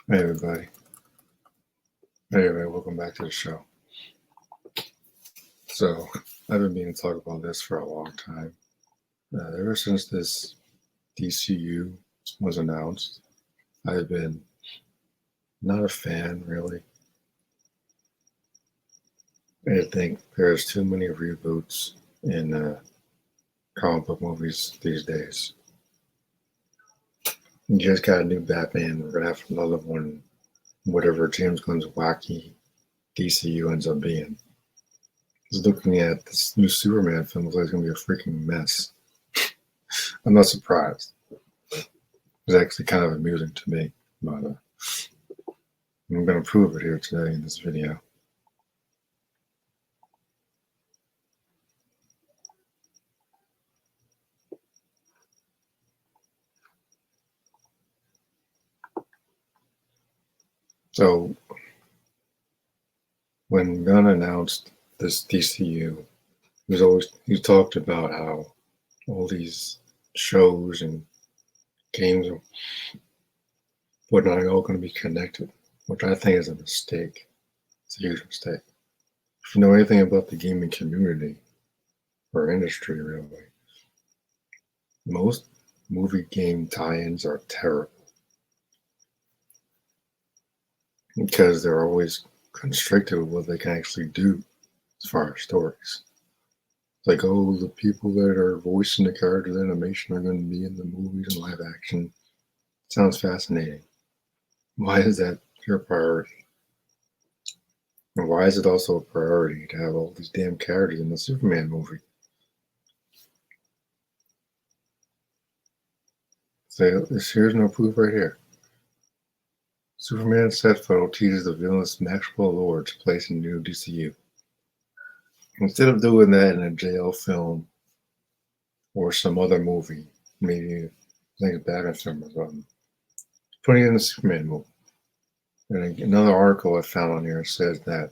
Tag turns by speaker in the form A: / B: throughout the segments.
A: Hey everybody. Anyway, welcome back to the show. So, I've been meaning to talk about this for a long time. Ever since this DCU was announced, I've been not a fan, really. I think there's too many reboots in comic book movies these days. You just got a new Batman, we're going to have another one, whatever James Gunn's wacky DCU ends up being. Just looking at this new Superman film, looks like it's going to be a freaking mess. I'm not surprised. It's actually kind of amusing to me, but I'm going to prove it here today in this video. So, when Gunn announced this DCU, he talked about how all these shows and games and whatnot are all going to be connected, which I think is a mistake. It's a huge mistake. If you know anything about the gaming community or industry, really, most movie game tie-ins are terrible because they're always constricted with what they can actually do as far as stories. Like, oh, the people that are voicing the characters animation are going to be in the movies and live action. Sounds fascinating. Why is that your priority? And why is it also a priority to have all these damn characters in the Superman movie? So here's no proof right here. Superman set photo teases the villainous Maxwell Lord's place in the new DCU. Instead of doing that in a JL film or some other movie, maybe I think it's Batman film or something, putting it in the Superman movie. And another article I found on here says that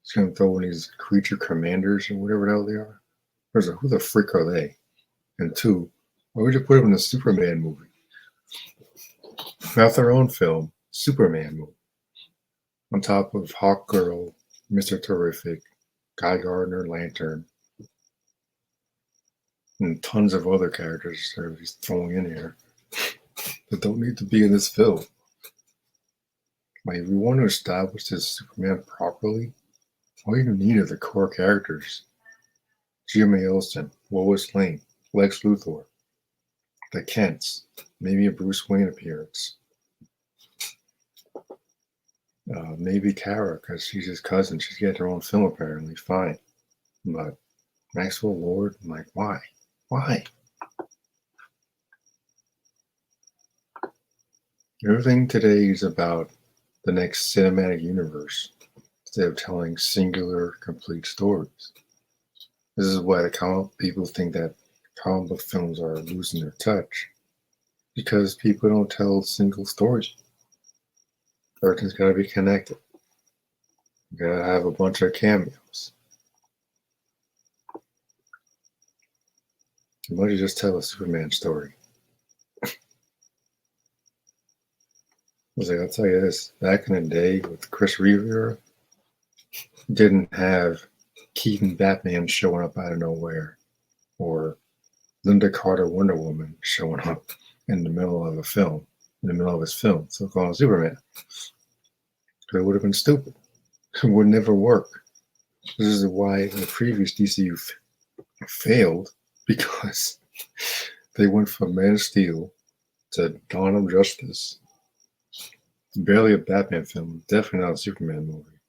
A: it's going to throw in these creature commanders or whatever the hell they are. First of all, who the frick are they? And two, why would you put them in the Superman movie? Not their own film, Superman movie. On top of Hawkgirl, Mr. Terrific, Guy Gardner, Lantern, and tons of other characters that he's throwing in here that don't need to be in this film. Like, if you want to establish this Superman properly, all you need are the core characters. Jimmy Olsen, Lois Lane, Lex Luthor, the Kents, maybe a Bruce Wayne appearance. Maybe Kara, because she's his cousin. She's getting her own film apparently. Fine. But Maxwell Lord, I'm like, why? Why? Everything today is about the next cinematic universe instead of telling singular, complete stories. This is why people think that comic book films are losing their touch, because people don't tell single stories. Everything's got to be connected. You gotta have a bunch of cameos. Why don't you just tell a Superman story? I was like, I'll tell you this, back in the day with Chris Reeve, didn't have Keaton Batman showing up out of nowhere or Linda Carter Wonder Woman showing up in the middle of a film, in the middle of his film, so-called Superman. It would have been stupid. It would never work. This is why the previous DCU failed, because they went from Man of Steel to Dawn of Justice. Barely a Batman film, definitely not a Superman movie.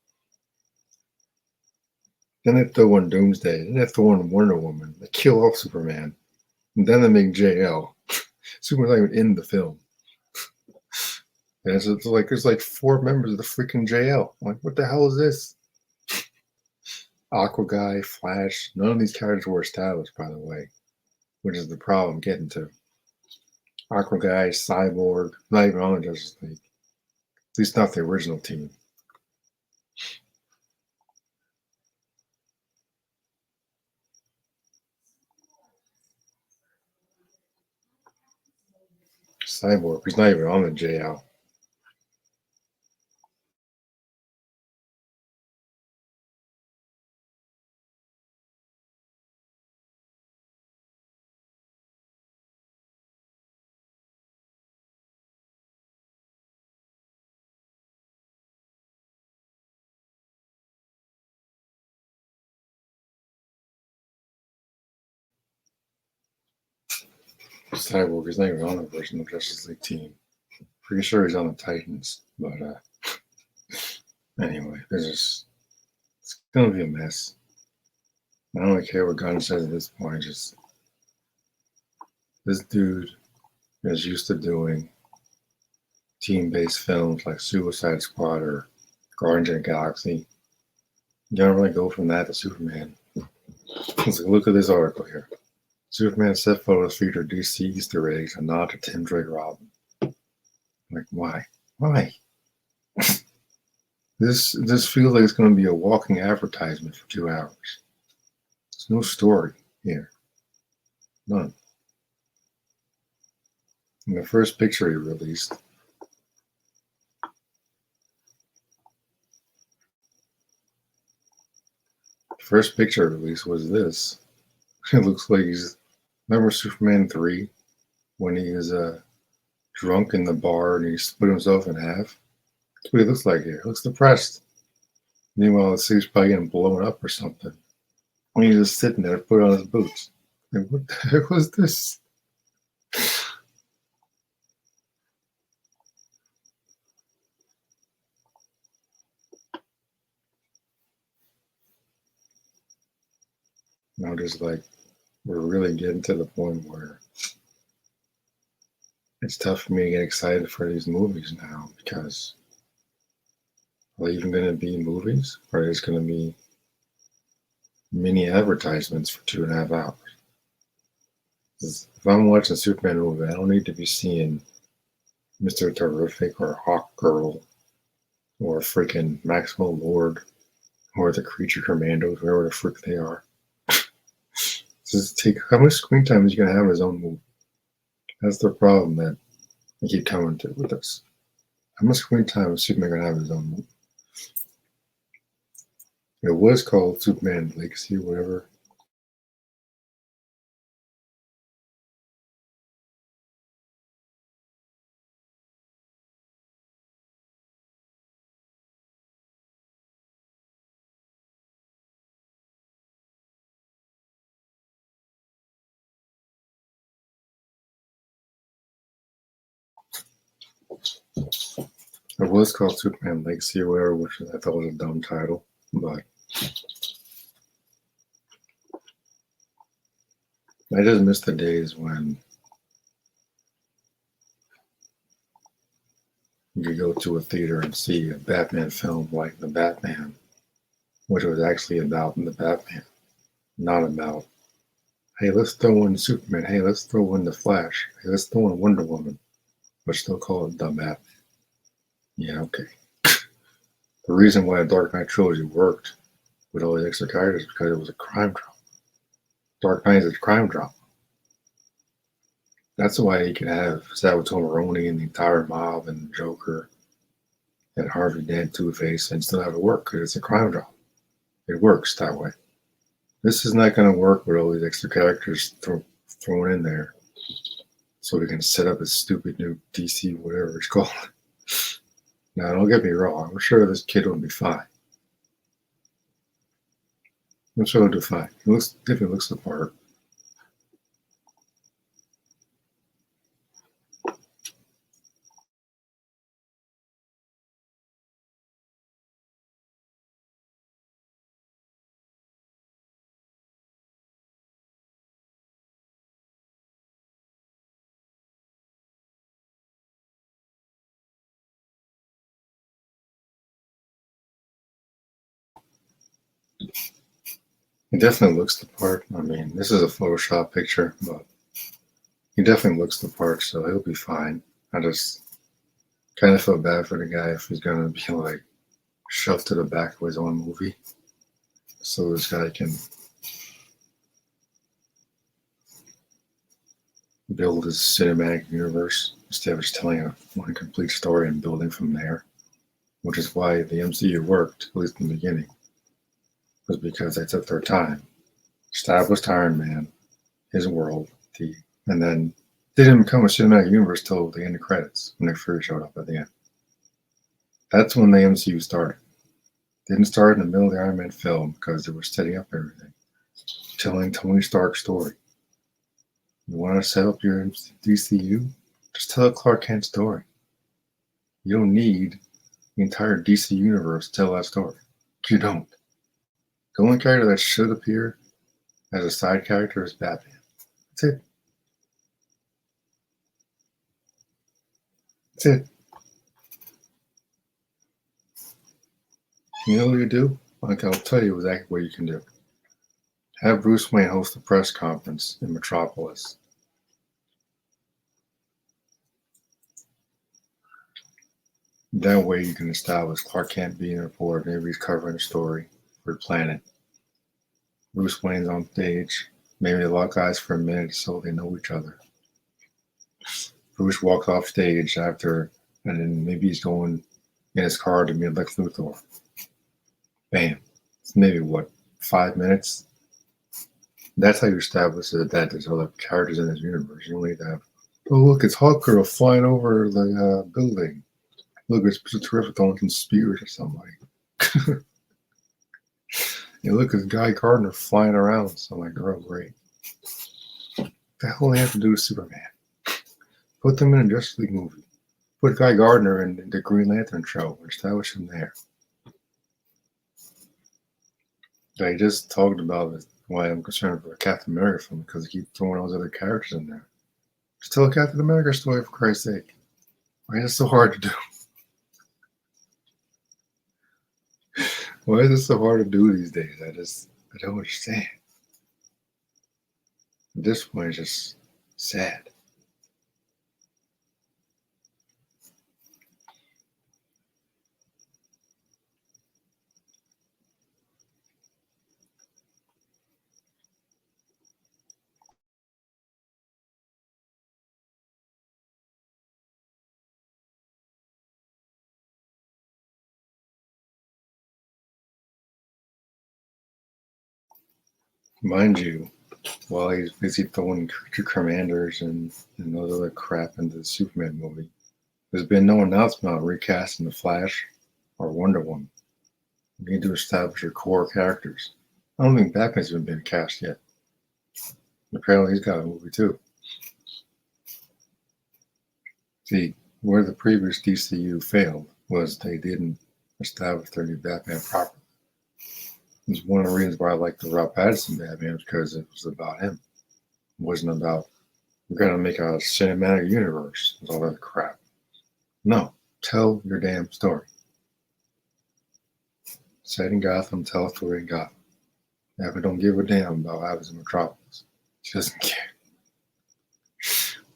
A: Then they throw in Doomsday, then they throw in Wonder Woman, they kill off Superman, and then they make JL. Superman's not even in the film. And it's like there's like 4 members of the freaking JL. I'm like, what the hell is this? Aqua Guy, Flash, none of these characters were established, by the way, which is the problem I'm getting to. Aqua Guy, Cyborg, not even on the Justice League. At least not the original team. Cyborg, he's not even on the JL. Cyborg is not even on the original Justice League team. Pretty sure he's on the Titans, but anyway, it's gonna be a mess. I don't really care what Gunn says at this point. Just this dude is used to doing team-based films like Suicide Squad or Guardians of the Galaxy. You don't really go from that to Superman. Let's look at this article here. Superman set photos feature DC Easter eggs and nod to Tim Drake Robin. Like, why? Why? This feels like it's going to be a walking advertisement for 2 hours. There's no story here. None. In the first picture he released, was this. It looks like he's. Remember Superman 3 when he is drunk in the bar and he split himself in half? That's what he looks like here. He looks depressed. Meanwhile, the suit's probably getting blown up or something. And he's just sitting there, put on his boots. Like, what the heck was this? Now, just like, we're really getting to the point where it's tough for me to get excited for these movies now because are they even going to be movies or are they just going to be mini advertisements for 2.5 hours? If I'm watching a Superman movie, I don't need to be seeing Mr. Terrific or Hawk Girl or freaking Maxwell Lord or the Creature Commandos, whoever the frick they are. Just take how much screen time is he gonna have in his own movie? That's the problem that I keep coming to with this. How much screen time is Superman gonna have in his own movie? It was called Superman Legacy or whatever. It was called Superman Legacy or whatever, which I thought was a dumb title, but I just miss the days when you could go to a theater and see a Batman film like The Batman, which was actually about the Batman, not about, hey, let's throw in Superman, hey, let's throw in The Flash, hey, let's throw in Wonder Woman, but still call it The Batman. Yeah, okay. The reason why the Dark Knight trilogy worked with all the extra characters is because it was a crime drama. Dark Knight is a crime drama. That's why you can have Salvatore Maroni and the entire mob and the Joker and Harvey Dent, Two-Face, and still have it work because it's a crime drama. It works that way. This is not going to work with all these extra characters thrown in there so we can set up a stupid new DC, whatever it's called. Now, don't get me wrong. I'm sure this kid will be fine. I'm sure he'll do fine. He definitely looks the part. He definitely looks the part. I mean, this is a Photoshop picture, but he definitely looks the part, so he'll be fine. I just kind of feel bad for the guy if he's gonna be like shoved to the back of his own movie, so this guy can build his cinematic universe instead of just telling one complete story and building from there. Which is why the MCU worked, at least in the beginning, was because they took their time, established Iron Man, his world, and then they didn't become a cinematic universe till the end of credits when Nick Fury showed up at the end. That's when the MCU started. Didn't start in the middle of the Iron Man film because they were setting up everything, telling Tony Stark's story. You want to set up your DCU? Just tell a Clark Kent story. You don't need the entire DC universe to tell that story. You don't. The only character that should appear as a side character is Batman. That's it. That's it. You know what you do? Like, I'll tell you exactly what you can do. Have Bruce Wayne host a press conference in Metropolis. That way you can establish Clark Kent being a reporter. Maybe he's covering a story for the planet. Bruce Wayne's on stage. Maybe they lock eyes for a minute so they know each other. Bruce walks off stage after, and then maybe he's going in his car to meet Lex Luthor. Bam. It's maybe, 5 minutes? That's how you establish that there's other characters in this universe. You don't need to have, oh, look, it's Hawkgirl flying over the building. Look, it's terrific throwing some spears at somebody. You look, it's Guy Gardner flying around. So I'm like, oh, great. The hell they have to do with Superman? Put them in a Justice League movie. Put Guy Gardner in the Green Lantern show and establish him there. I just talked about why I'm concerned for a Captain America film because they keep throwing all those other characters in there. Just tell a Captain America story, for Christ's sake. Why is it so hard to do? Why is it so hard to do these days? I don't understand. At this point, it's just sad. Mind you, while he's busy throwing creature commanders and those other crap into the Superman movie, there's been no announcement on recasting The Flash or Wonder Woman. You need to establish your core characters. I don't think Batman's even been cast yet. Apparently he's got a movie too. See, where the previous DCU failed was they didn't establish their new Batman properly. It's one of the reasons why I like the Rob Pattinson Batman, because it was about him. It wasn't about, we're going to make a cinematic universe with all that crap. No, tell your damn story. Set in Gotham, tell a story in Gotham. Batman don't give a damn about what happens in Metropolis. He doesn't care.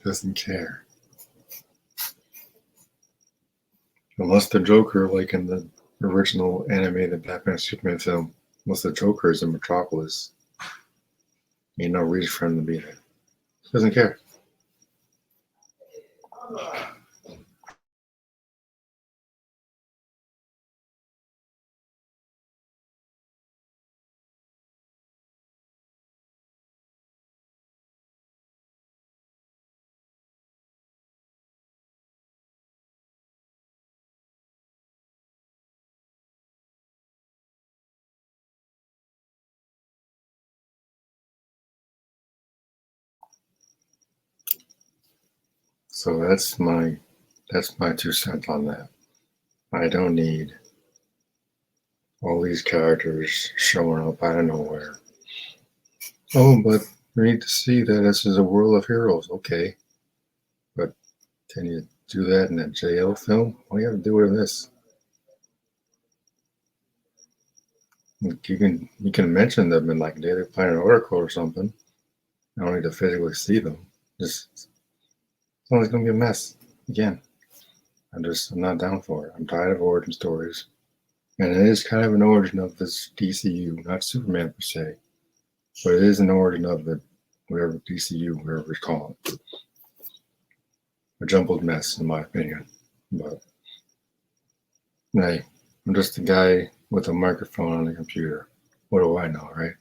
A: Doesn't care. Unless the Joker, like in the original animated Batman Superman film, unless the Joker is in Metropolis, ain't no reason for him to be there. He doesn't care. So that's my 2 cents on that. I don't need all these characters showing up out of nowhere. Oh, but we need to see that this is a world of heroes. Okay, but can you do that in a JL film? What do you have to do with this? You can mention them in like Daily Planet article or something. I don't need to physically see them. It's always gonna be a mess again. I'm not down for it. I'm tired of origin stories, and it is kind of an origin of this DCU, not Superman per se, but it is an origin of the whatever DCU, whatever we call it. A jumbled mess, in my opinion. But hey, I'm just a guy with a microphone on the computer. What do I know, right?